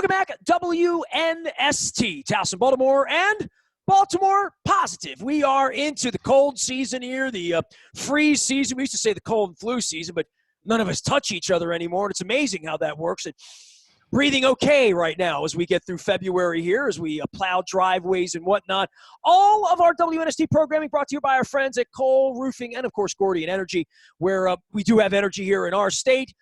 Welcome back, WNST, Towson, Baltimore, and Baltimore Positive. We are into the cold season here, the freeze season. We used to say the cold and flu season, but none of us touch each other anymore. And it's amazing how that works. And breathing okay right now as we get through February here, as we plow driveways and whatnot. All of our WNST programming brought to you by our friends at Cole Roofing and, of course, Gordian Energy, where we do have energy here in our state.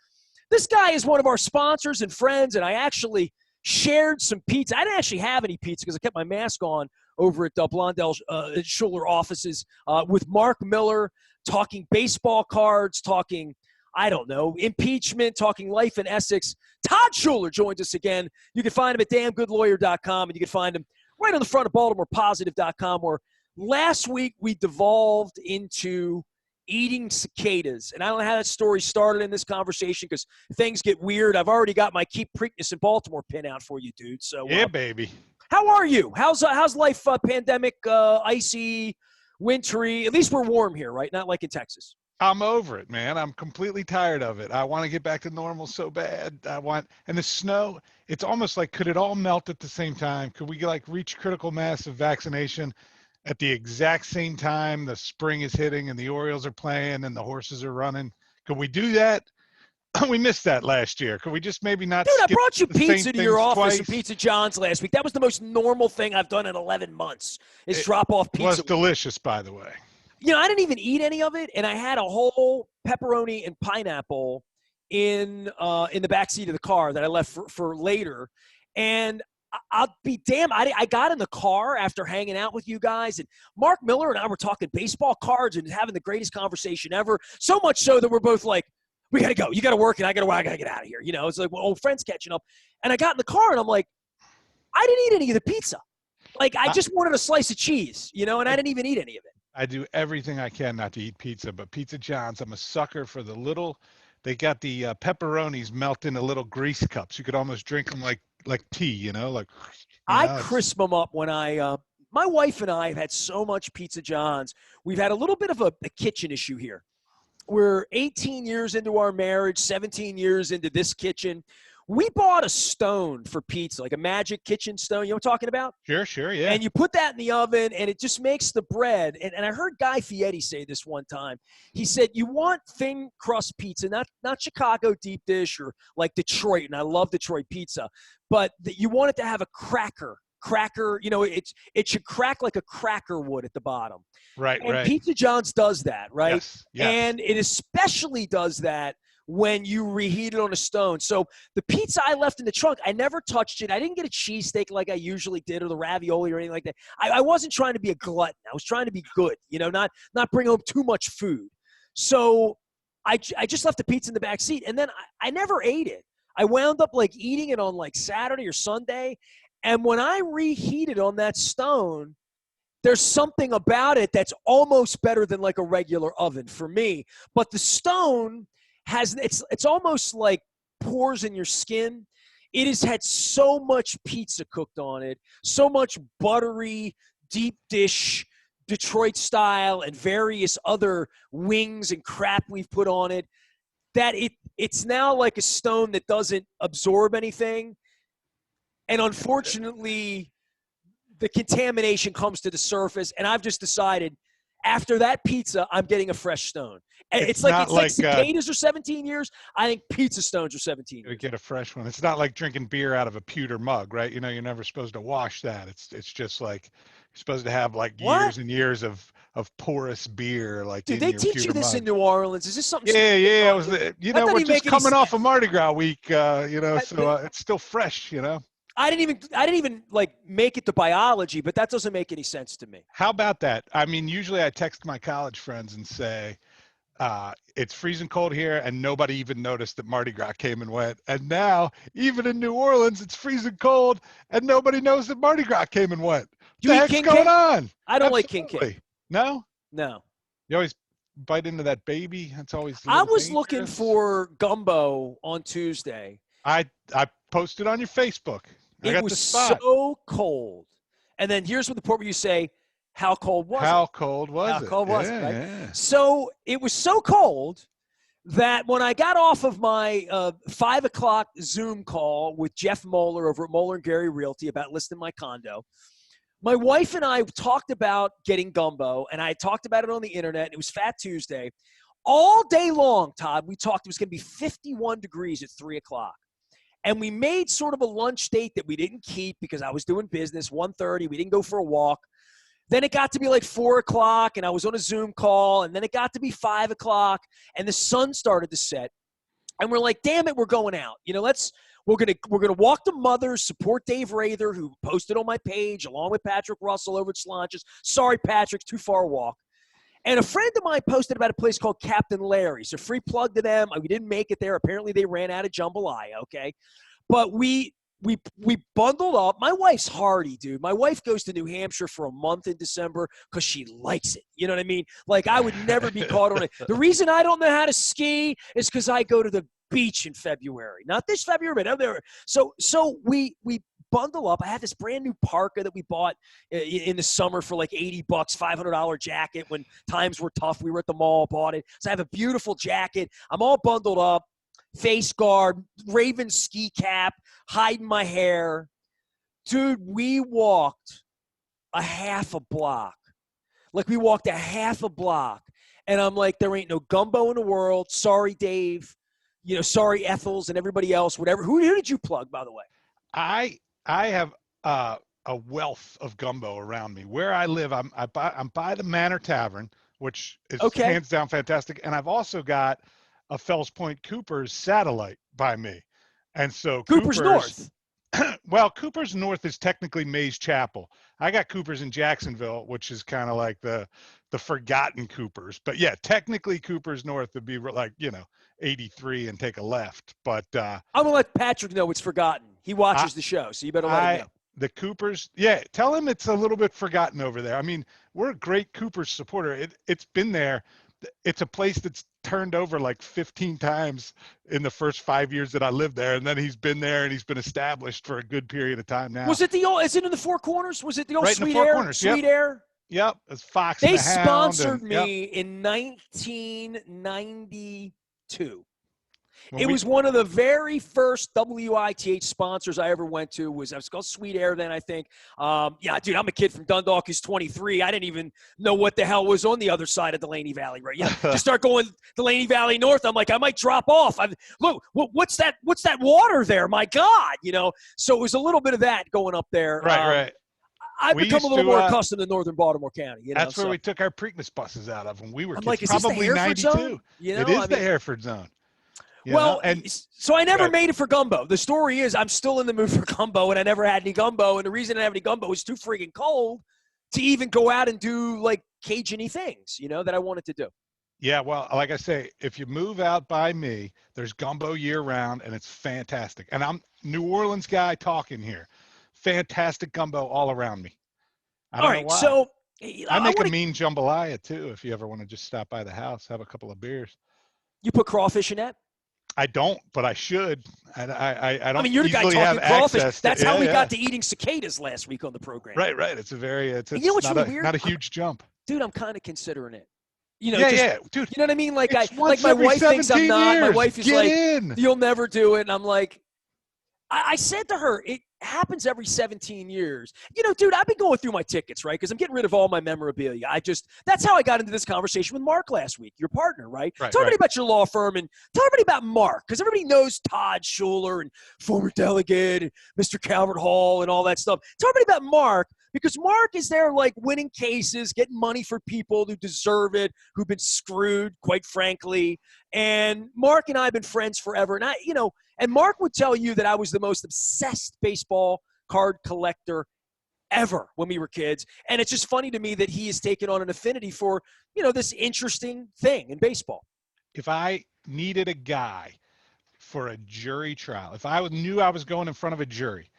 This guy is one of our sponsors and friends, and I actually shared some pizza. I didn't actually have any pizza because I kept my mask on over at the Blondell Schuler offices with Mark Miller, talking baseball cards, talking, I don't know, impeachment, talking life in Essex. Todd Schuler joins us again. You can find him at damngoodlawyer.com, and you can find him right on the front of BaltimorePositive.com, where last week we devolved into eating cicadas. And I don't know how that story started in this conversation because things get weird. I've already got my Keep Preakness in Baltimore pin out for you, dude. So yeah, baby. How are you? How's life, pandemic, icy, wintry? At least we're warm here, right? Not like in Texas. I'm over it, man. I'm completely tired of it. I want to get back to normal so bad. And the snow, it's almost like, could it all melt at the same time? Could we reach critical mass of vaccination at the exact same time the spring is hitting and the Orioles are playing and the horses are running? Could we do that? We missed that last year. Could we just maybe not? Dude, I brought you pizza to your office twice? and Pizza John's last week. That was the most normal thing I've done in 11 months is drop off pizza. It was delicious, by the way. You know, I didn't even eat any of it, and I had a whole pepperoni and pineapple in the backseat of the car that I left for later. And I'll be damned. I got in the car after hanging out with you guys, and Mark Miller and I were talking baseball cards and having the greatest conversation ever, so much so that we're both like, we got to go. You got to work, and I got to get out of here. You know, it's like old friends catching up. And I got in the car, and I'm like, I didn't eat any of the pizza. Like, I just wanted a slice of cheese, you know, and I didn't even eat any of it. I do everything I can not to eat pizza, but Pizza John's, I'm a sucker for the little, they got the pepperonis melt into little grease cups. You could almost drink them like tea, you know, like. I crisp them up when my wife and I have had so much Pizza John's. We've had a little bit of a kitchen issue here. We're 18 years into our marriage, 17 years into this kitchen. We bought a stone for pizza, like a magic kitchen stone. You know what I'm talking about? Sure, yeah. And you put that in the oven, and it just makes the bread. And I heard Guy Fieri say this one time. He said, you want thin crust pizza, not Chicago deep dish or like Detroit, and I love Detroit pizza, but you want it to have a cracker, you know, it should crack like a cracker would at the bottom. Right. Pizza John's does that, right? Yes. And it especially does that when you reheat it on a stone. So the pizza I left in the trunk, I never touched it. I didn't get a cheesesteak like I usually did or the ravioli or anything like that. I wasn't trying to be a glutton. I was trying to be good, you know, not bring home too much food. So I just left the pizza in the back seat, and then I never ate it. I wound up like eating it on like Saturday or Sunday. And when I reheated on that stone, there's something about it that's almost better than like a regular oven for me. But the stone has, it's almost like pores in your skin. It has had so much pizza cooked on it, so much buttery, deep dish, Detroit style, and various other wings and crap we've put on it, that it's now like a stone that doesn't absorb anything. And unfortunately, the contamination comes to the surface, and I've just decided after that pizza, I'm getting a fresh stone. It's like cicadas are 17 years. I think pizza stones are 17 years. You get a fresh one. It's not like drinking beer out of a pewter mug, right? You know, you're never supposed to wash that. It's just like you're supposed to have like years and years of porous beer. Like, dude, they teach you this in New Orleans. Is this something? Yeah. We're just coming off of Mardi Gras week, so it's still fresh, you know. I didn't even like make it to biology, but that doesn't make any sense to me. How about that? I mean, usually I text my college friends and say, it's freezing cold here, and nobody even noticed that Mardi Gras came and went. And now, even in New Orleans, it's freezing cold, and nobody knows that Mardi Gras came and went. What the heck's going on? I don't like king cake. No? No. You always bite into that baby? That's always I was looking for gumbo on Tuesday. I posted on your Facebook. It was so cold. And then here's what the part where you say, how cold was it? How cold was it? How cold was it, right? Yeah. So it was so cold that when I got off of my 5 o'clock Zoom call with Jeff Moeller over at Moeller and Gary Realty about listing my condo, my wife and I talked about getting gumbo, and I talked about it on the internet. And it was Fat Tuesday. All day long, Todd, we talked. It was going to be 51 degrees at 3 o'clock. And we made sort of a lunch date that we didn't keep because I was doing business, 1:30. We didn't go for a walk. Then it got to be like 4 o'clock, and I was on a Zoom call. And then it got to be 5 o'clock, and the sun started to set. And we're like, damn it, we're going out. We're gonna walk to Mother's, support Dave Rather, who posted on my page, along with Patrick Russell over at Slanches. Sorry, Patrick, too far a walk. And a friend of mine posted about a place called Captain Larry's. So free plug to them. We didn't make it there. Apparently they ran out of jambalaya, okay? But we bundled up. My wife's hardy, dude. My wife goes to New Hampshire for a month in December because she likes it. You know what I mean? Like, I would never be caught on it. The reason I don't know how to ski is because I go to the beach in February. Not this February, but I'm there. So we bundle up. I had this brand new parka that we bought in the summer for like $80, $500 jacket when times were tough. We were at the mall, bought it. So I have a beautiful jacket. I'm all bundled up, face guard, Raven ski cap, hiding my hair. Dude, we walked a half a block. Like, we walked a half a block. And I'm like, there ain't no gumbo in the world. Sorry, Dave. Sorry, Ethels and everybody else, whatever. Who did you plug, by the way? I have a wealth of gumbo around me. Where I live, I'm by the Manor Tavern, which is hands down fantastic. And I've also got a Fells Point Cooper's satellite by me. And so Cooper's North. Well, Cooper's North is technically Mays Chapel. I got Cooper's in Jacksonville, which is kind of like the forgotten Coopers. But yeah, technically Cooper's North would be like, 83 and take a left. But I'm going to let Patrick know it's forgotten. He watches the show, so you better let him know. The Coopers, yeah, tell him it's a little bit forgotten over there. I mean, we're a great Coopers supporter. It's been there. It's a place that's turned over like 15 times in the first 5 years that I lived there. And then he's been there and he's been established for a good period of time now. Was it is it in the Four Corners? Was it the old right Sweet in the Four Air? Corners, Sweet Air? Yep. It's Fox They and the Hound. sponsored me in 1992. It was one of the very first WITH sponsors I ever went to. It was called Sweet Air then, I think. Yeah, dude, I'm a kid from Dundalk who's 23. I didn't even know what the hell was on the other side of Delaney Valley, right? Yeah, just start going Delaney Valley North. I'm like, I might drop off. Look, what's that water there? My God, So it was a little bit of that going up there. Right. I've become a little more accustomed to northern Baltimore County. That's where we took our Preakness buses out of when we were kids. Like, is probably this the 92. Zone? It is the Hereford Zone. So I never made it for gumbo. The story is I'm still in the mood for gumbo, and I never had any gumbo. And the reason I didn't have any gumbo was too freaking cold to even go out and do like Cajun-y things, that I wanted to do. Yeah, well, like I say, if you move out by me, there's gumbo year round, and it's fantastic. And I'm New Orleans guy talking here. Fantastic gumbo all around me. I don't know why. So I make a mean jambalaya too. If you ever want to just stop by the house, have a couple of beers. You put crawfish in that? I don't, but I should. I don't. I mean, you're the guy talking crawfish. That's how we got to eating cicadas last week on the program. Right. It's it's what's not, really weird? Not a huge jump. Dude, I'm kind of considering it. Dude. You know what I mean? Like my wife thinks I'm not. Years. My wife is Get like, in. You'll never do it. And I'm like, I said to her, it happens every 17 years. Dude, I've been going through my tickets, right? Because I'm getting rid of all my memorabilia. That's how I got into this conversation with Mark last week, your partner, right? Tell everybody about your law firm and tell everybody about Mark, because everybody knows Todd Schuler and former delegate and Mr. Calvert Hall and all that stuff. Tell everybody about Mark, because Mark is there like winning cases, getting money for people who deserve it, who've been screwed, quite frankly. And Mark and I have been friends forever. And and Mark would tell you that I was the most obsessed baseball card collector ever when we were kids. And it's just funny to me that he has taken on an affinity for, this interesting thing in baseball. If I needed a guy for a jury trial, if I knew I was going in front of a jury,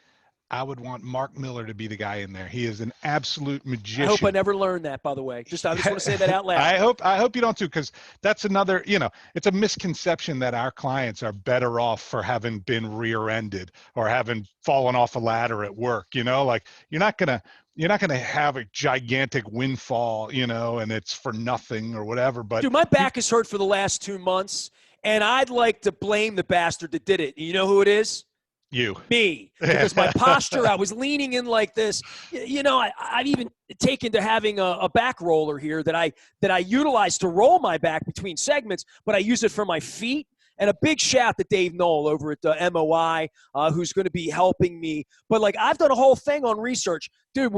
I would want Mark Miller to be the guy in there. He is an absolute magician. I hope I never learned that, by the way. I just want to say that out loud. I hope you don't too, because that's another, it's a misconception that our clients are better off for having been rear-ended or having fallen off a ladder at work. Like you're not gonna have a gigantic windfall, and it's for nothing or whatever. But dude, my back is hurt for the last 2 months. And I'd like to blame the bastard that did it. You know who it is? You. Me, because my posture, I was leaning in like this. I've even taken to having a back roller here that I utilize to roll my back between segments, but I use it for my feet. And a big shout to Dave Knoll over at MOI, who's going to be helping me. But like, I've done a whole thing on research, dude.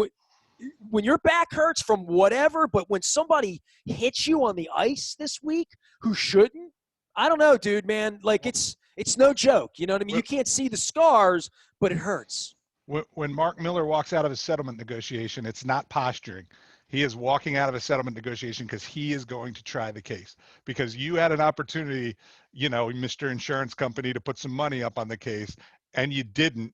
When your back hurts from whatever, but when somebody hits you on the ice this week who shouldn't, I don't know, dude, man. Like, it's no joke. You know what I mean? You can't see the scars, but it hurts. When Mark Miller walks out of a settlement negotiation, it's not posturing. He is walking out of a settlement negotiation because he is going to try the case. Because you had an opportunity, Mr. Insurance Company, to put some money up on the case, and you didn't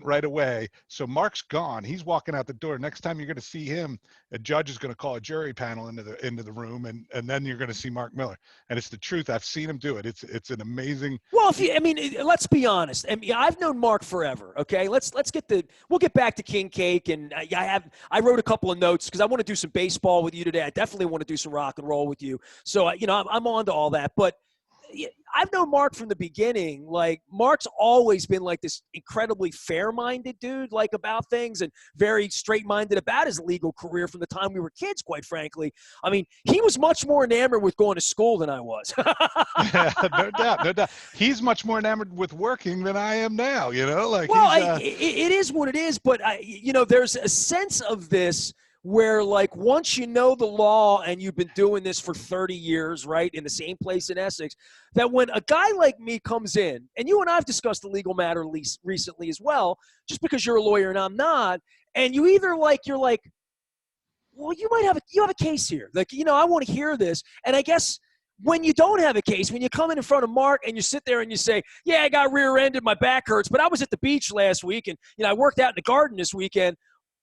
right away. So Mark's gone. He's walking out the door. Next time you're going to see him, a judge is going to call a jury panel into the room, and then you're going to see Mark Miller. And it's the truth. I've seen him do it. It's an amazing. Well, let's be honest. I've known Mark forever. Okay, we'll get back to King Cake, and I wrote a couple of notes because I want to do some baseball with you today. I definitely want to do some rock and roll with you. So I'm on to all that, but I've known Mark from the beginning. Like, Mark's always been like this incredibly fair-minded dude, like, about things, and very straight-minded about his legal career from the time we were kids, quite frankly. I mean, he was much more enamored with going to school than I was. No doubt. He's much more enamored with working than I am now, Like, well, it is what it is, but there's a sense of this where, like, once you know the law and you've been doing this for 30 years, right, in the same place in Essex, that when a guy like me comes in, and you and I have discussed the legal matter recently as well, just because you're a lawyer and I'm not, and you either you're like, well, you have a case here. Like, I want to hear this. And I guess when you don't have a case, when you come in front of Mark and you sit there and you say, yeah, I got rear-ended, my back hurts, but I was at the beach last week, and I worked out in the garden this weekend.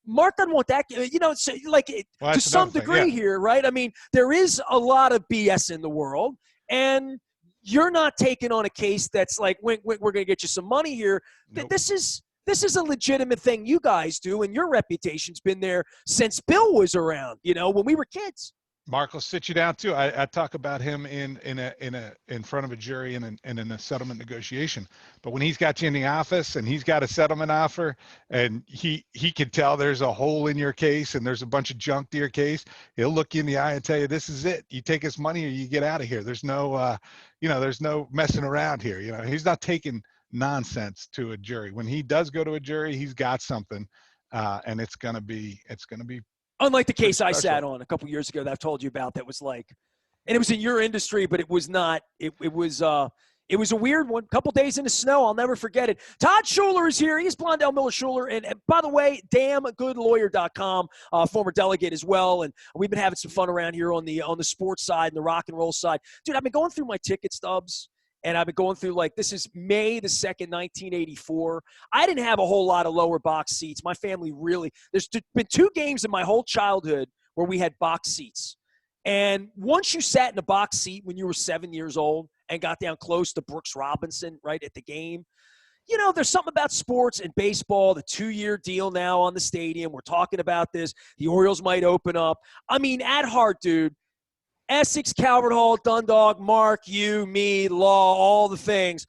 Mark doesn't want that, to some degree here, right? I mean, there is a lot of BS in the world, and you're not taking on a case that's like, we're going to get you some money here. Nope. This is a legitimate thing you guys do, and your reputation's been there since Bill was around, when we were kids. Mark will sit you down too. I talk about him in front of a jury and in a settlement negotiation. But when he's got you in the office and he's got a settlement offer, and he can tell there's a hole in your case and there's a bunch of junk to your case, he'll look you in the eye and tell you, this is it. You take his money or you get out of here. There's no there's no messing around here. He's not taking nonsense to a jury. When he does go to a jury, he's got something, and it's gonna be unlike the case I sat on a couple years ago that I've told you about, that was like, and it was in your industry, but it was not. It was a weird one. A couple days in the snow, I'll never forget it. Todd Schuler is here. He's Blondell Miller Schuler, and by the way, damngoodlawyer.com, former delegate as well. And we've been having some fun around here on the sports side and the rock and roll side, dude. I've been going through my ticket stubs. And I've been going through, like, this is May the 2nd, 1984. I didn't have a whole lot of lower box seats. My family there's been 2 games in my whole childhood where we had box seats. And once you sat in a box seat when you were 7 years old and got down close to Brooks Robinson right at the game, there's something about sports and baseball, the 2-year deal now on the stadium. We're talking about this. The Orioles might open up. I mean, at heart, dude, Essex, Calvert Hall, Dundalk, Mark, you, me, Law, all the things.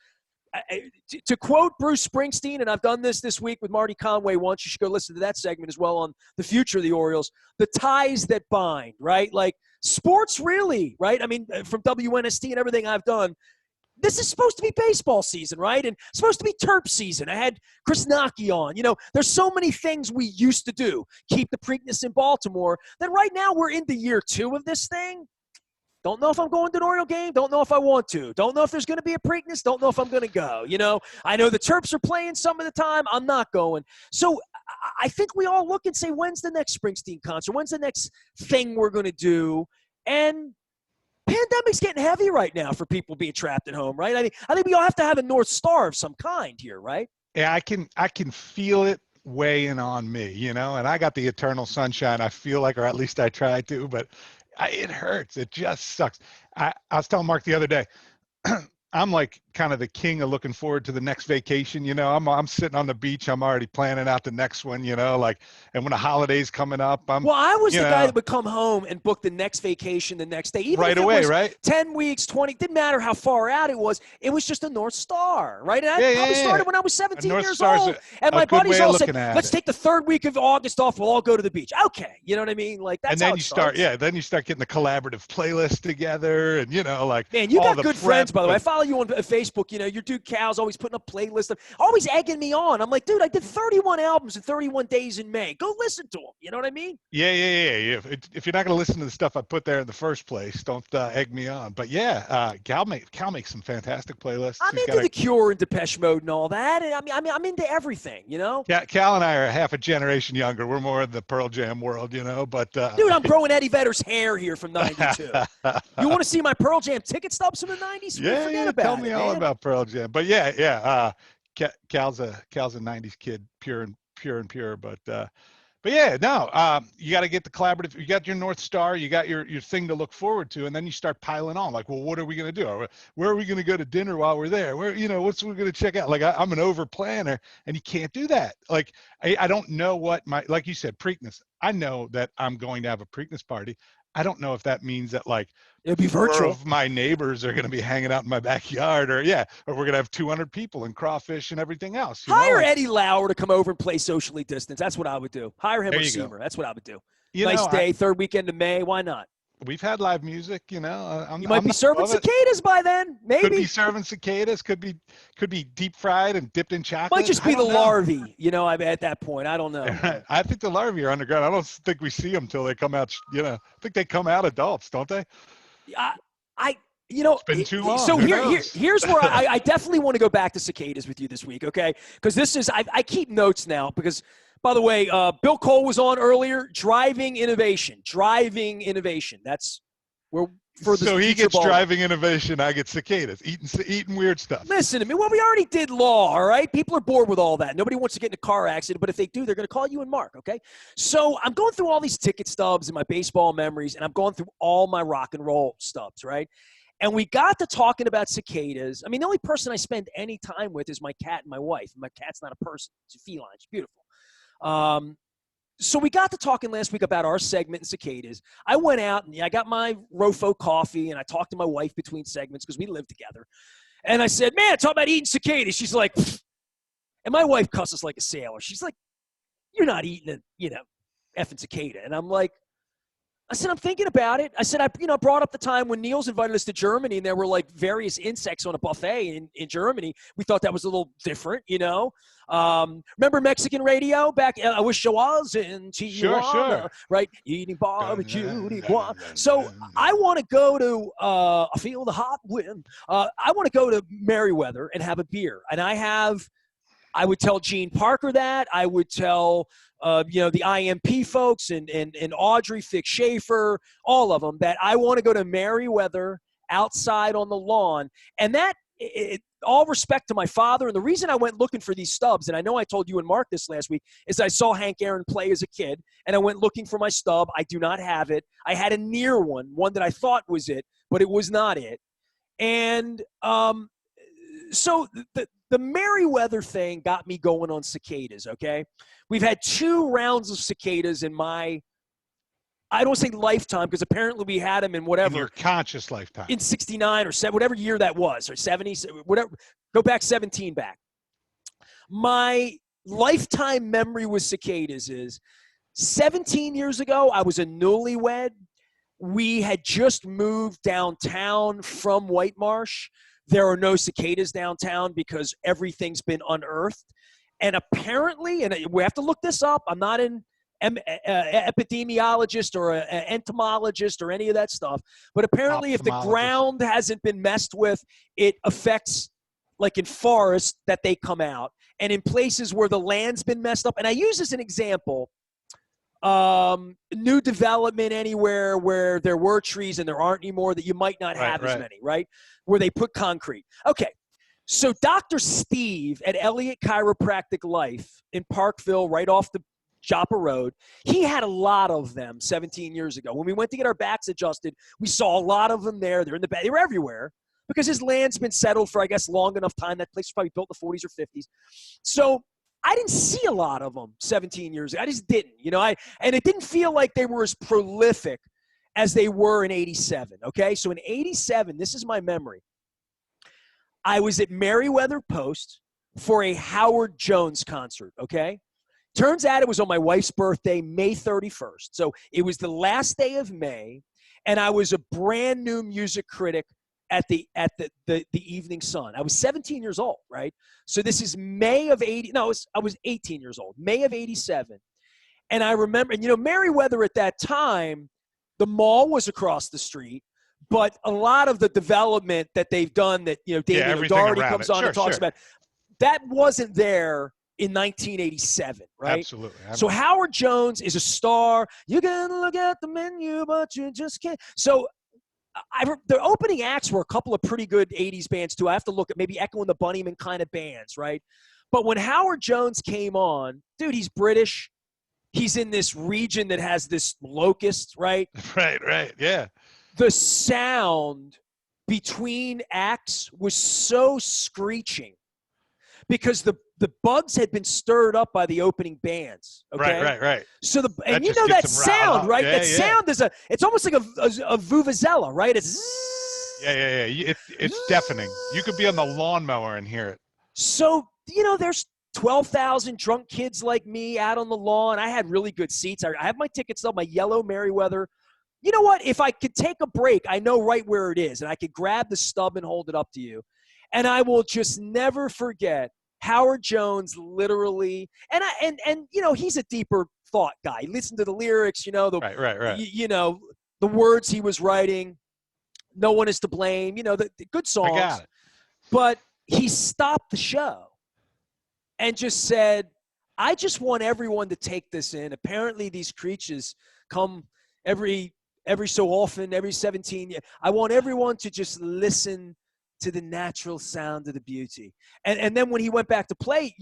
To quote Bruce Springsteen, and I've done this week with Marty Conway once, you should go listen to that segment as well on the future of the Orioles, the ties that bind, right? Like, sports really, right? I mean, from WNST and everything I've done, this is supposed to be baseball season, right? And supposed to be Terp season. I had Chris Nocky on. There's so many things we used to do. Keep the Preakness in Baltimore. That right now we're into year 2 of this thing. Don't know if I'm going to an Oriole game. Don't know if I want to. Don't know if there's going to be a Preakness. Don't know if I'm going to go. I know the Terps are playing some of the time. I'm not going. So I think we all look and say, when's the next Springsteen concert? When's the next thing we're going to do? And pandemic's getting heavy right now for people being trapped at home, right? I think we all have to have a North Star of some kind here, right? Yeah, I can feel it weighing on me, and I got the eternal sunshine. I feel like, or at least I try to, but it hurts. It just sucks. I was telling Mark the other day, I'm like kind of the king of looking forward to the next vacation. You know, I'm sitting on the beach. I'm already planning out the next one, you know, like, and when the holiday's coming up, Well, I was you the guy know, that would come home and book the next vacation the next day, even right if it away, was right? 10 weeks, 20, didn't matter how far out it was. It was just a North Star, right? And I Yeah, probably yeah, yeah. started when I was A 17 North years Star's old. And a my good buddies way of all said, looking at let's it. take the third week of August off. We'll all go to the beach. Okay. You know what I mean? Like, And that's how then it you start, starts. yeah, then you start getting the collaborative playlist together and, you know, like Man, you all got the good prep. friends, by the way. I follow you on Facebook. You know, your dude Cal's always putting up playlists, always egging me on. I'm like, dude, I did 31 albums in 31 days in May. Go listen to them. You know what I mean? Yeah, yeah, yeah, yeah. If you're not going to listen to the stuff I put there in the first place, don't egg me on. But yeah, Cal makes some fantastic playlists. I'm He's got into the Cure and Depeche Mode and all that. And I'm into everything, you know? Cal and I are half a generation younger. We're more in the Pearl Jam world, you know, but Dude, I'm growing Eddie Vedder's hair here from 92. You want to see my Pearl Jam ticket stubs from the 90s? yeah, Forget yeah. Tell about me it, all man. about Pearl Jam. But yeah, yeah. Cal's a '90s kid, pure and pure. But yeah, no, you got to get the collaborative. You got your North Star, you got your thing to look forward to, and then you start piling on. Like, well, what are we going to do? Where are we going to go to dinner while we're there? Where, you know, what's we going to check out? Like, I'm an over planner, and you can't do that. Like, I don't know what like you said, Preakness. I know that I'm going to have a Preakness party. I don't know if that means that like It'll be four virtual. of my neighbors are going to be hanging out in my backyard, or or we're going to have 200 people and crawfish and everything else. You know, Hire like Eddie Lauer to come over and play socially distanced. That's what I would do. Hire him there or you go. Seymour. That's what I would do. You Nice know, day, third weekend of May. Why not? we've had live music, you know. You might I'm be not serving above it. cicadas by then. Could be Maybe. serving cicadas, could be deep fried and dipped in Might chocolate. just I be the don't know. larvae, you know, at that point. I don't know. I think the larvae are underground. I don't think we see them till they come out, you know. I think they come out adults, don't they? I, I you know, It's been too long. so Who knows? here's where I definitely want to go back to cicadas with you this week, okay? Because this is, I keep notes now because, by the way, Bill Cole was on earlier. Driving innovation. That's where for the So he future gets ball. driving innovation. I get cicadas, eating weird stuff. Listen to me. Well, we already did law, all right? People are bored with all that. Nobody wants to get in a car accident, but if they do, they're going to call you and Mark, okay? So I'm going through all these ticket stubs and my baseball memories, and I'm going through all my rock and roll stubs, right? And we got to talking about cicadas. I mean, the only person I spend any time with is my cat and my wife. My cat's not a person. It's a feline. It's beautiful. So we got to talking last week about our segment in cicadas. I went out and I got my Rofo coffee, and I talked to my wife between segments because we live together. And I said, man, talk about eating cicadas. She's like, pfft. And my wife cusses like a sailor. She's like, you're not eating a, effing cicada. And I'm like, I said, I'm thinking about it. I said, I brought up the time when Niels invited us to Germany and there were like various insects on a buffet in Germany. We thought that was a little different, you know. Remember Mexican radio back? I wish I was in Tijuana, Sure. right? Eating barbecue, iguana. So I want to go to, I feel the hot wind. I want to go to Merriweather and have a beer. And I would tell Gene Parker that. I would tell, the IMP folks and Audrey Fick Schaefer, all of them, that I want to go to Merriweather outside on the lawn. And that, all respect to my father. And the reason I went looking for these stubs, and I know I told you and Mark this last week, is I saw Hank Aaron play as a kid, and I went looking for my stub. I do not have it. I had a near one that I thought was it, but it was not it. And so the Merriweather thing got me going on cicadas, okay? We've had 2 rounds of cicadas in my, I don't say lifetime, because apparently we had them in whatever. In your conscious lifetime. In 69 or 7, whatever year that was, or 70, whatever. Go back 17 back. My lifetime memory with cicadas is 17 years ago, I was a newlywed. We had just moved downtown from White Marsh. There are no cicadas downtown because everything's been unearthed. And apparently, and we have to look this up, I'm not an epidemiologist or an entomologist or any of that stuff, but apparently if the ground hasn't been messed with, it affects, like in forests, that they come out. And in places where the land's been messed up, and I use this as an example, new development anywhere where there were trees and there aren't anymore, that you might not have as many, right? Where they put concrete. Okay. So Dr. Steve at Elliott Chiropractic Life in Parkville, right off the Joppa Road, he had a lot of them 17 years ago. When we went to get our backs adjusted, we saw a lot of them there. They're in the back. They were everywhere. because his land's been settled for, I guess, long enough time. That place was probably built in the 40s or 50s. So I didn't see a lot of them 17 years ago. I just didn't, and it didn't feel like they were as prolific as they were in 87. Okay. So in 87, this is my memory. I was at Merriweather Post for a Howard Jones concert. Okay. Turns out it was on my wife's birthday, May 31st. So it was the last day of May, and I was a brand new music critic at the Evening Sun. I was 17 years old, right? So this is May of 80. No, I was 18 years old, May of 87. And I remember, and Merriweather at that time, the mall was across the street, but a lot of the development that they've done that, Damien O'Doherty comes on and talks about, that wasn't there in 1987, right? Absolutely. So Howard Jones is a star. You can look at the menu, but you just can't. So the opening acts were a couple of pretty good 80s bands too. I have to look at maybe Echo and the Bunnymen kind of bands, right? But when Howard Jones came on, dude, he's British. He's in this region that has this locust, right? Right, yeah. The sound between acts was so screeching because the bugs had been stirred up by the opening bands. Okay? Right. So that sound, right? Yeah, sound is it's almost like a vuvuzela, right? It's yeah. It's deafening. You could be on the lawnmower and hear it. So there's 12,000 drunk kids like me out on the lawn. I had really good seats. I have my tickets up, my yellow Merriweather. You know what? If I could take a break, I know right where it is, and I could grab the stub and hold it up to you. And I will just never forget Howard Jones literally, and he's a deeper thought guy. He listened to the lyrics, the words he was writing. No one is to blame, the good songs. I got it. But he stopped the show and just said, I just want everyone to take this in. Apparently these creatures come every so often, every 17 years. I want everyone to just listen to the natural sound of the beauty. And then when he went back to play,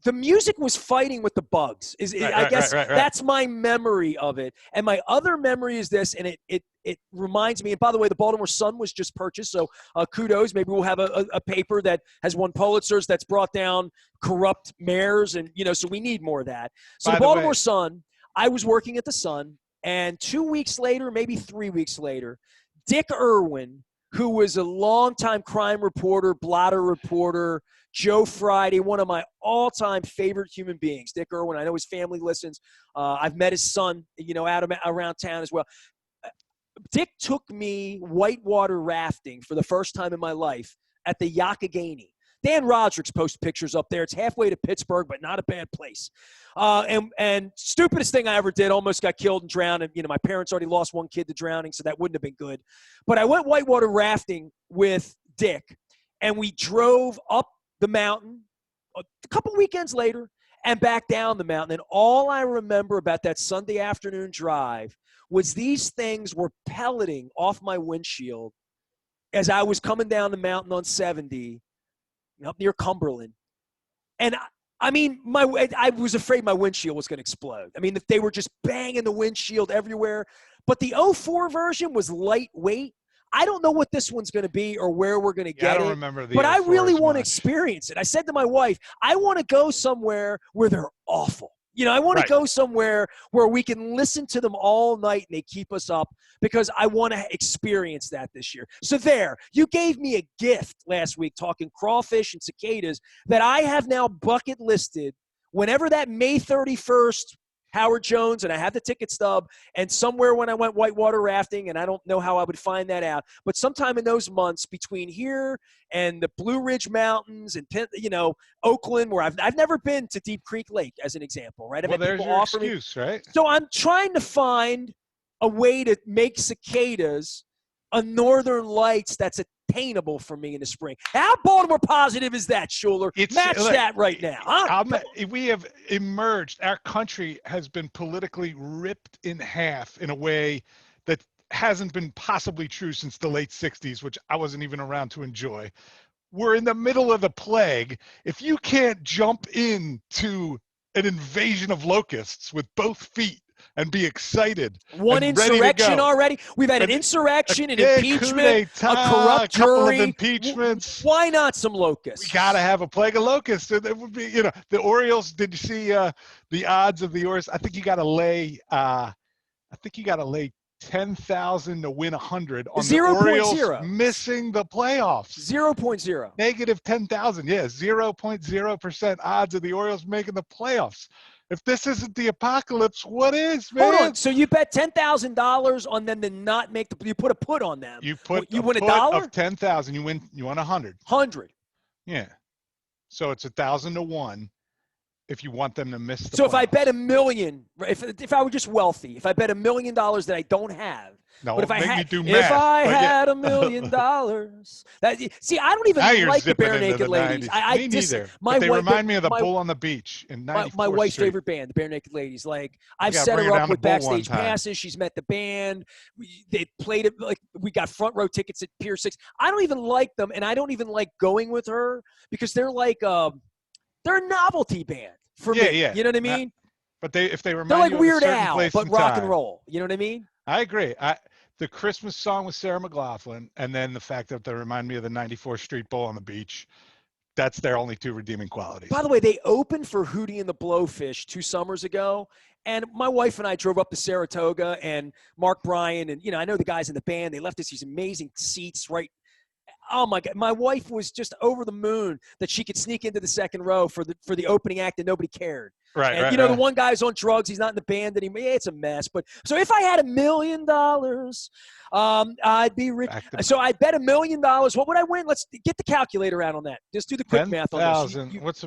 the music was fighting with the bugs. I guess that's my memory of it. And my other memory is this, and it reminds me, and by the way, the Baltimore Sun was just purchased, so kudos. Maybe we'll have a paper that has won Pulitzers that's brought down corrupt mayors, and so we need more of that. So the Baltimore Sun, I was working at the Sun, and 2 weeks later, maybe 3 weeks later, Dick Irwin, who was a longtime crime reporter, blotter reporter, Joe Friday, one of my all-time favorite human beings, Dick Irwin. I know his family listens. I've met his son, out around town as well. Dick took me whitewater rafting for the first time in my life at the Yakagani. Dan Roderick's posted pictures up there. It's halfway to Pittsburgh, but not a bad place. And stupidest thing I ever did, almost got killed and drowned. And, my parents already lost one kid to drowning, so that wouldn't have been good. But I went whitewater rafting with Dick, and we drove up the mountain a couple weekends later and back down the mountain. And all I remember about that Sunday afternoon drive was these things were pelleting off my windshield as I was coming down the mountain on 70 up near Cumberland. And I was afraid my windshield was going to explode. If they were just banging the windshield everywhere. But the 04 version was lightweight. I don't know what this one's going to be or where we're going to get it. I don't remember the. But I really want to experience it. I said to my wife, I want to go somewhere where they're awful. I want to go somewhere where we can listen to them all night and they keep us up because I want to experience that this year. So there, you gave me a gift last week talking crawfish and cicadas that I have now bucket listed whenever that May 31st Howard Jones, and I have the ticket stub, and somewhere when I went whitewater rafting, and I don't know how I would find that out, but sometime in those months between here and the Blue Ridge Mountains and Oakland, where I've never been to Deep Creek Lake, as an example, right? Well, there's your excuse, right? So I'm trying to find a way to make cicadas a Northern Lights that's attainable for me in the spring. How Baltimore positive is that, Schuler? Match that right now. Huh? We have emerged. Our country has been politically ripped in half in a way that hasn't been possibly true since the late 60s, which I wasn't even around to enjoy. We're in the middle of the plague. If you can't jump into an invasion of locusts with both feet and be excited One and ready to insurrection go. already. We've had an And insurrection, an yeah, coup impeachment, a d'etat, a corrupt couple of jury. impeachments. Why not some We got to locusts? have a plague of locusts. And it would be, the Orioles. Did you see the odds of the Orioles? I think you got to lay. I think you got to lay 10,000 to win 100 on the Orioles 0.0. missing the playoffs. 0.0. Negative 10,000. Yeah, 0.0% odds of the Orioles making the playoffs. If this isn't the apocalypse, what is, man? Hold on. So you bet $10,000 on them to not make the. You put a put on them. You put You a win put $1. of 10,000. You win 100. 100. Yeah. So it's 1,000 to 1 if you want them to miss the So playoffs. if I bet $1 million, if I were just wealthy, if I bet $1 million that I don't have. No, But if I make me had, do math, if I but had yeah. $1 million, that see, I don't Now even you're like the zipping bare into naked the ladies. 90s. Me neither. My But they wife, remind me of the my, Bull on the Beach in 94th my wife's Street. favorite band, the Bare Naked Ladies. Like You I've gotta set bring her her up down to with Bull one backstage time. passes. She's met the band. They played it like we got front row tickets at Pier 6. I don't even like them, and I don't even like going with her because they're like they're a novelty band for me. Yeah. You know what I mean? But if they They're remind like you of a Weird certain Al, place but and rock and time. roll. You know what I mean? I agree. The Christmas song with Sarah McLachlan, and then the fact that they remind me of the 94th Street Bull on the Beach. That's their only two redeeming qualities. By the way, they opened for Hootie and the Blowfish 2 summers ago, and my wife and I drove up to Saratoga, and Mark Bryan, and I know the guys in the band. They left us these amazing seats right. Oh my God! My wife was just over the moon that she could sneak into the second row for the opening act, and nobody cared. Right. And the one guy's on drugs; he's not in the band anymore. Yeah, it's a mess. But so if I had $1 million, I'd be rich. So I bet $1 million. What would I win? Let's get the calculator out on that. Just do the quick math on this. 10,000. What's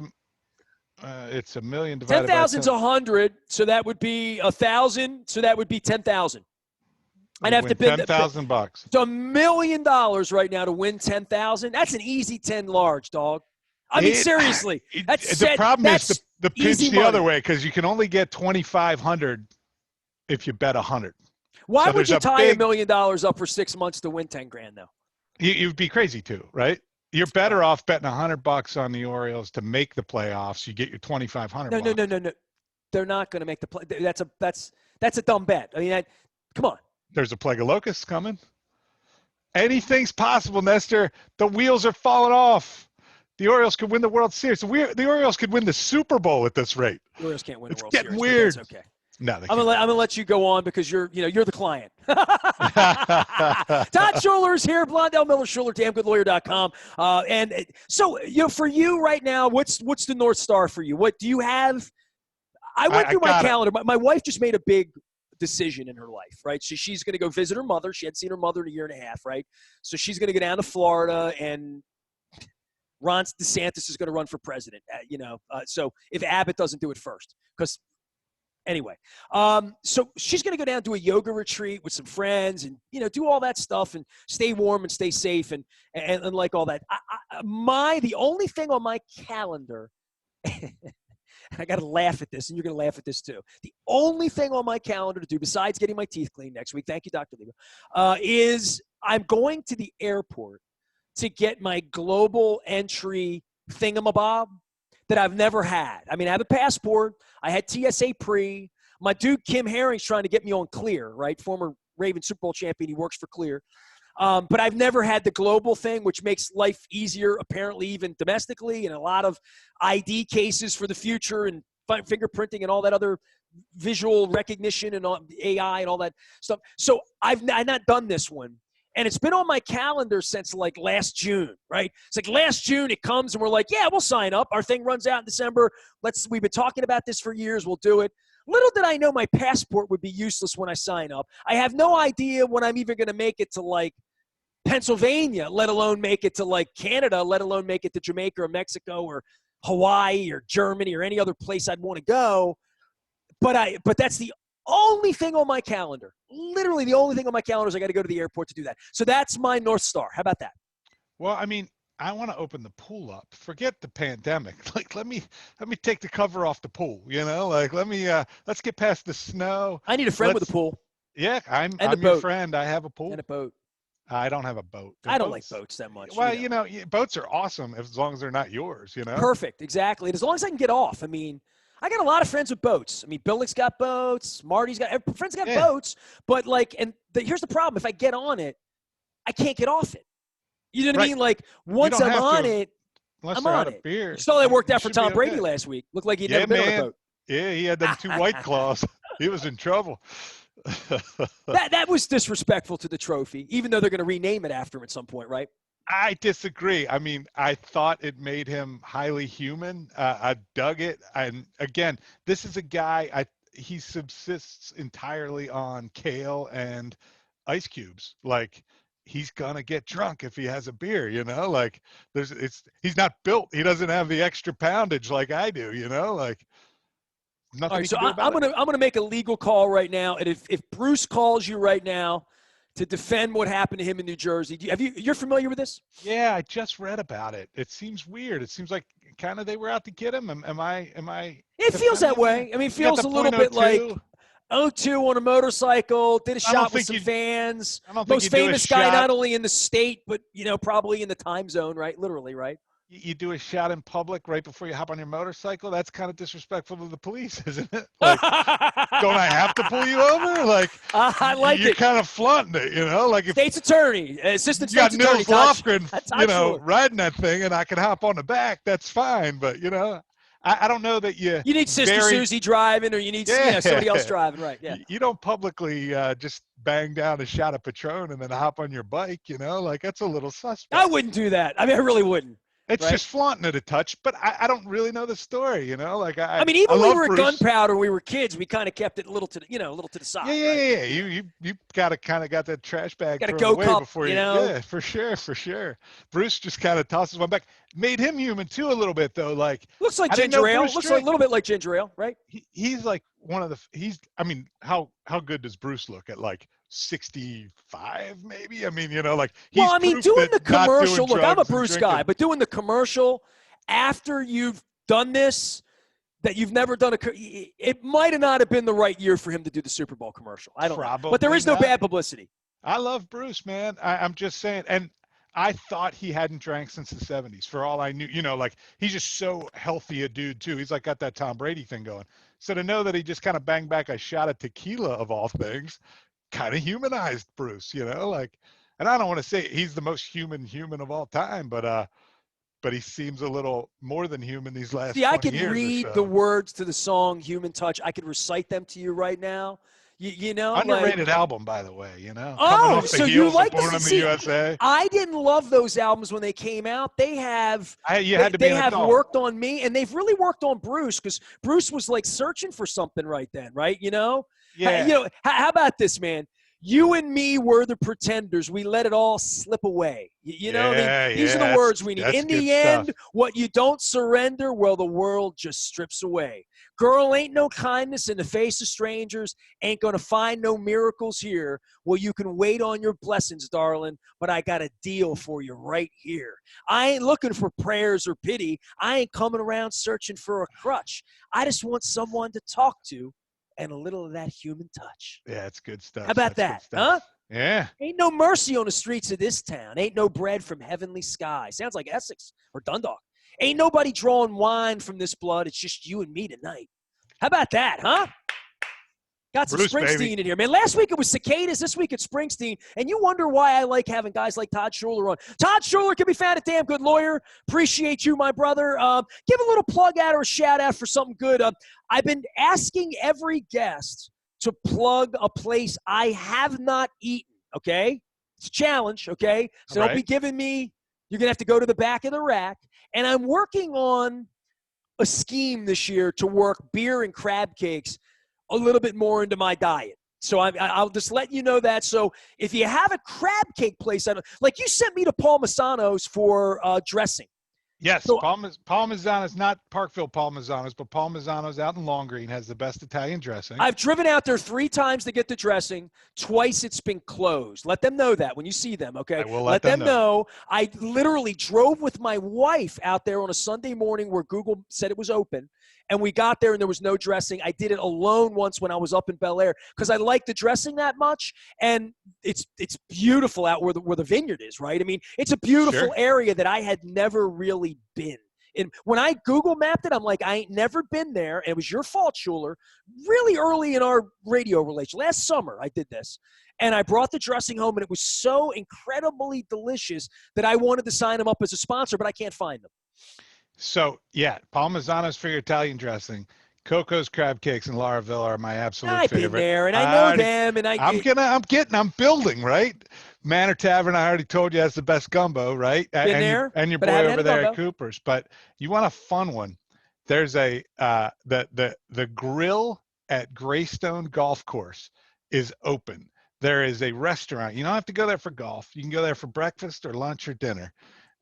it's $1 million divided 10,000's by 100, so that would be 1,000. So that would be 10,000. I'd have to bid $10,000. So $1 million right now to win 10,000. That's an easy 10 large, dog. I mean, seriously. The problem is the pinch the other way because you can only get 2,500 if you bet 100. Why would you tie $1 million up for 6 months to win 10 grand though? You'd be crazy too, right? You're better off betting $100 on the Orioles to make the playoffs. You get your 2,500. No. They're not going to make the play. That's a dumb bet. I mean, come on. There's a plague of locusts coming. Anything's possible, Nestor. The wheels are falling off. The Orioles could win the World Series. The Orioles could win the Super Bowl at this rate. The Orioles can't win the World Series. It's getting weird. That's okay. No, I'm gonna let you go on because you're the client. Todd Schuler is here, Blondell Miller Schuler, damngoodlawyer.com. And so for you right now, what's the North Star for you? What do you have? I went through my calendar. My wife just made a big decision in her life, right? So she's going to go visit her mother. She hadn't seen her mother in 1.5 years, right? So she's going to go down to Florida, and Ron DeSantis is going to run for president. So if Abbott doesn't do it first, because anyway, so she's going to go down to a yoga retreat with some friends, and do all that stuff, and stay warm and stay safe, and like all that. The only thing on my calendar. I got to laugh at this, and you're going to laugh at this too. The only thing on my calendar to do, besides getting my teeth cleaned next week, thank you, Dr. Leva, is I'm going to the airport to get my global entry thingamabob that I've never had. I mean, I have a passport. I had TSA pre. My dude, Kim Herring's trying to get me on Clear, right? Former Ravens Super Bowl champion. He works for Clear. But I've never had the global thing, which makes life easier, apparently, even domestically, and a lot of ID cases for the future, and fingerprinting and all that other visual recognition and AI and all that stuff. So I've not done this one. And it's been on my calendar since like last June, right? It's like last June it comes and we're like, yeah, we'll sign up. Our thing runs out in December. We've been talking about this for years. We'll do it. Little did I know my passport would be useless when I sign up. I have no idea when I'm even going to make it to like Pennsylvania, let alone make it to like Canada, let alone make it to Jamaica or Mexico or Hawaii or Germany or any other place I'd want to go. But that's the only thing on my calendar. Literally the only thing on my calendar is I got to go to the airport to do that. So that's my North Star. How about that? Well, I mean, I want to open the pool up. Forget the pandemic. Like, let me take the cover off the pool. Like let's get past the snow. I need a friend with a pool. Yeah, I'm your friend. I have a pool and a boat. I don't have a boat. I don't like boats that much. Well, boats are awesome as long as they're not yours. Perfect, exactly. And as long as I can get off. I mean, I got a lot of friends with boats. I mean, Billick's got boats. Marty's got friends got Yeah. boats. But like, and here's the problem: if I get on it, I can't get off it. You know what I Right. mean? Like You once don't I'm have on to it, unless I'm they're out on of it. You beer. saw that worked You out for should be Tom Brady okay. last week. Looked like he'd Yeah, never been on a man. boat. Yeah, he had them 2 White Claws. He was in trouble. That was disrespectful to the trophy, even though they're going to rename it after him at some point, right? I disagree. I mean, I thought it made him highly human. I dug it. And again, this is a guy, he subsists entirely on kale and ice cubes. Like, he's gonna get drunk if he has a beer, you know? Like, he's not built. He doesn't have the extra poundage like I do, you know? Like, All nothing right, he so can do I'm about it. gonna make a legal call right now, and if Bruce calls you right now to defend what happened to him in New Jersey, you're familiar with this? Yeah, I just read about it. It seems weird. It seems like kind of they were out to get him. Am I It feels defending that him there? way. I mean, it He got feels the a little point oh bit like 02. 0-2 on a motorcycle, did a I don't shot with think some you. fans. I don't think you Most do a famous guy, shot. not only in the state, but probably in the time zone, right? Literally, right? You do a shot in public right before you hop on your motorcycle. That's kind of disrespectful to the police, isn't it? Like, don't I have to pull you over? Like, I like you're it. kind of flaunting it, you know? Like, if State's attorney, assistant you got state's attorney, Nils Todd, Lofgren, Todd Schuler. riding that thing, and I can hop on the back, that's fine. But I don't know that you You need Sister very. Susie driving, or you need Yeah, somebody else driving, right? Yeah. you don't publicly just bang down a shot of Patron and then hop on your bike, like that's a little I suspect. wouldn't do that. I mean, I really wouldn't. It's Right? just flaunting it a touch, but I don't really know the story, like I mean, I even when we love were at Bruce. Gunpowder, we were kids. We kind of kept it a little to a little to the Yeah, side, yeah, right? yeah. You got to kind of got that trash bag Got a thrown go away cup, before you. Yeah, for sure, for sure. Bruce just kind of tosses one back. Made him human too a little bit though. Like, Looks like I didn't know ginger ale. Bruce Looks like a drank. little bit like ginger ale, right? He's like one of the. I mean, how good does Bruce look at like 65 maybe? I mean, like Well, he's I mean, proof doing that the not doing commercial. Look, I'm a drugs and Bruce guy, drinking. but doing the commercial after you've done this, that you've never done it might have not have been the right year for him to do the Super Bowl commercial. I don't know, but there Probably is no not. bad publicity. I love Bruce, man. I'm just saying, and I thought he hadn't drank since the 70s. For all I knew, like he's just so healthy a dude too. He's like got that Tom Brady thing going. So to know that he just kind of banged back a shot of tequila of all things, kind of humanized Bruce, like. And I don't want to say he's the most human of all time, but he seems a little more than human these last See, I 20 could years or read the so. words to the song "Human Touch." I could recite them to you right now. Like. Underrated album, by the way, coming Oh, off the so you heels of like Born this? in the See, USA. I didn't love those albums when they came out. They have You had to be they an have adult. worked on me, and they've really worked on Bruce, because Bruce was like searching for something right then, right? Yeah. How about this, man? You and me were the pretenders. We let it all slip away. I mean, Yeah, these are the yeah, words we need. that's In good the stuff. end, what you don't surrender, well, the world just strips away. Girl, ain't no kindness in the face of strangers. Ain't gonna find no miracles here. Well, you can wait on your blessings, darling, but I got a deal for you right here. I ain't looking for prayers or pity. I ain't coming around searching for a crutch. I just want someone to talk to and a little of that human touch. Yeah, it's good How stuff. about That's good that, huh? stuff. Yeah. Ain't no mercy on the streets of this town. Ain't no bread from heavenly sky. Sounds like Essex or Dundalk. Ain't nobody drawing wine from this blood. It's just you and me tonight. How about that, huh? Got some Bruce, baby. Springsteen in here, man. Last week it was Cicadas. This week it's Springsteen. And you wonder why I like having guys like Todd Schuler on. Todd Schuler can be found at Damn Good Lawyer. Appreciate you, my brother. Give a little plug out or a shout out for something good. I've been asking every guest to plug a place I have not eaten, okay? It's a challenge, okay? So don't be giving me, you're going to have to go to the back of the rack. And I'm working on a scheme this year to work beer and crab cakes a little bit more into my diet. So I'll just let you know that. So if you have a crab cake place, like you sent me to Parmesanos for dressing. Yes, So, Parmesanos, not Parkville Parmesanos, but Parmesanos out in Long Green has the best Italian dressing. I've driven out there 3 times to get the dressing. Twice it's been closed. Let them know that when you see them, okay? I will let them know. I literally drove with my wife out there on a Sunday morning where Google said it was open, and we got there and there was no dressing. I did it alone once when I was up in Bel Air because I like the dressing that much, and it's beautiful out where the vineyard is, right? I mean, it's a beautiful area that I had never really been when I Google mapped it, I'm like, I ain't never been there. And it was your fault, Schuler. Really early in our radio relation, last summer, I did this. And I brought the dressing home, and it was so incredibly delicious that I wanted to sign them up as a sponsor, but I can't find them. So yeah, Parmesanos for your Italian dressing. Coco's crab cakes in Lauraville are my absolute I've been favorite. there, and I know them, and I'm building, right? Manor Tavern, I already told you, has the best gumbo, right? been there, And your but I boy haven't had over a there at gumbo. Cooper's. But you want a fun one? There's a the grill at Greystone Golf Course is open. There is a restaurant. You don't have to go there for golf. You can go there for breakfast or lunch or dinner.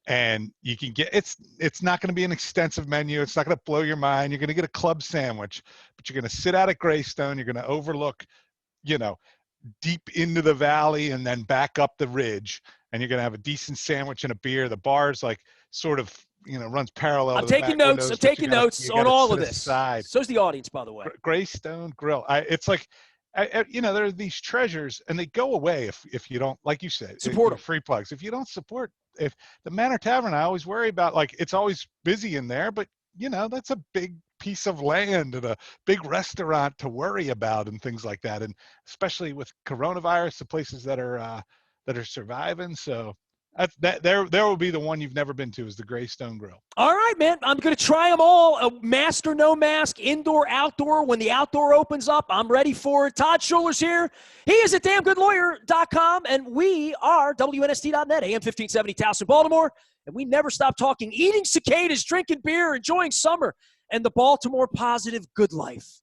And you can get it's not going to be an extensive menu. It's not going to blow your mind. You're going to get a club sandwich, but you're going to sit out at Greystone. You're going to overlook, you know, deep into the valley and then back up the ridge, and you're going to have a decent sandwich and a beer. The bar's like sort of, runs parallel I'm to the taking back notes. I'm windows, but taking notes you on got to all of sit this. aside. So's the audience, by the way. Greystone Grill. It's like, there are these treasures, and they go away if you don't, like you said, Support them. free plugs. If you don't support, if the Manor Tavern, I always worry about, like, it's always busy in there, but that's a big piece of land and a big restaurant to worry about and things like that. And especially with coronavirus, the places that are surviving. So there will be the one you've never been to, is the Greystone Grill. All right, man. I'm going to try them all. Mask or no mask, indoor, outdoor. When the outdoor opens up, I'm ready for it. Todd Schuler's here. He is at damngoodlawyer.com, and we are WNST.net, AM 1570, Towson, Baltimore. And we never stop talking, eating cicadas, drinking beer, enjoying summer, and the Baltimore positive good life.